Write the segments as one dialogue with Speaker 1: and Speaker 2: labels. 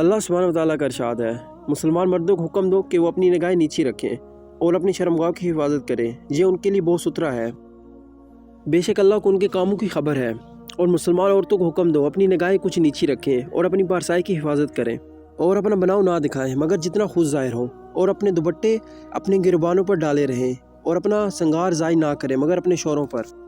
Speaker 1: اللہ सुब्हानहू व तआला का इरशाद है, मुसलमान मर्दों को हुक्म दो कि वो अपनी निगाहें नीची रखें और अपनी शर्मगाह की हिफाजत करें, ये उनके लिए बहुत सुथरा है। बेशक अल्लाह को उनके कामों की खबर है। और मुसलमान औरतों को हुक्म दो अपनी निगाहें कुछ नीची रखें और अपनी पारसाई की हिफाजत करें और अपना बनाव ना दिखाएं मगर जितना खुद ज़ाहिर हो, और अपने दुपट्टे अपने गिरबानों पर डाले रहें और अपना संगार ज़ाय ना करें मगर अपने शौरों पर।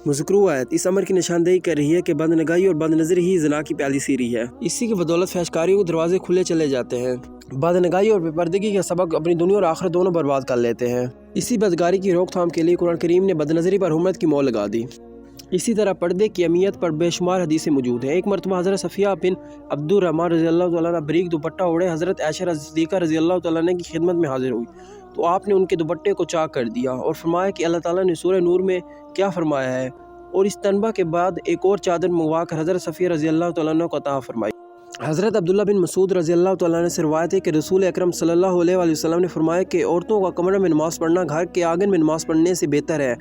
Speaker 1: मुज़कुरू आयत इस अमर की निशानदेही कर रही है कि बदनगाही और बदनज़री ही ज़िना की पहली सीढ़ी है। इसी की बदौलत फहशकारियों के दरवाजे खुले चले जाते हैं। बदनगाही और बेपर्दगी का सबक अपनी दुनिया और आखिरत दोनों बर्बाद कर लेते हैं। इसी बदकारी की रोकथाम के लिए कुरान करीम ने बदनज़री पर हुर्मत की मोहर लगा दी। इसी तरह पर्दे की अहमियत पर बेशुमार हदीसें मौजूद हैं। एक मरतबा हज़रत सफ़िया बिन अब्दुर्रहमान रज़ियल्लाहु तआला अन्हा बरीक दुपट्टा ओढ़े हज़रत आयशा सिद्दीक़ा रज़ियल्लाहु तआला अन्हा की खिदमत में हाजिर हुई तो आपने उनके दुपट्टे को चाक कर दिया और फरमाया कि अल्लाह ताला ने सूरह नूर में क्या फरमाया है, और इस तनबा के बाद एक और चादर मंगवा कर हज़रत सफ़िया रज़ियल्लाहु तआला अन्हा को अता फरमाई। हज़रत अब्दुल्ला बिन मसूद रज़ियल्लाहु तआला अन्हु से रवायत है कि रसूल अकरम सल्लल्लाहु अलैहि वसल्लम ने फरमाया कि औरतों का कमरे में नमाज़ पढ़ना घर के आंगन में नमाज़ पढ़ने से बेहतर है,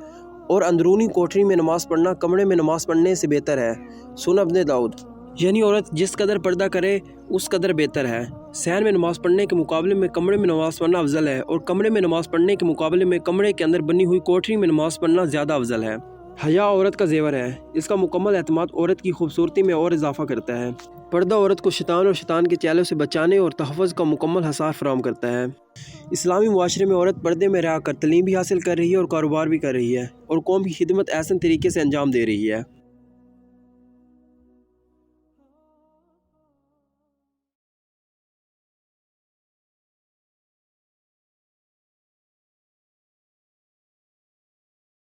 Speaker 1: और अंदरूनी कोठरी में नमाज़ पढ़ना कमरे में नमाज़ पढ़ने से बेहतर है। सुनन इब्न दाऊद। यानी औरत जिस कदर पर्दा करे उस कदर बेहतर है। सहन में नमाज़ पढ़ने के मुकाबले में कमरे में नमाज़ पढ़ना अफजल है, और कमरे में नमाज़ पढ़ने के मुकाबले में कमरे के अंदर बनी हुई कोठरी में नमाज़ पढ़ना ज़्यादा अफजल है। हया औरत का जेवर है, इसका मुकम्मल एतमाद औरत की खूबसूरती में और इजाफा करता है। पर्दा औरत को शैतान और शैतान के चैलों से बचाने और तहफ़्फ़ुज़ का मुकम्मल हसार फराहम करता है। इस्लामी मुआशरे में औरत पर्दे में रह कर तालीम भी हासिल कर रही है और कारोबार भी कर रही है, और कौम की खिदमत ऐसे तरीके से अंजाम दे रही है।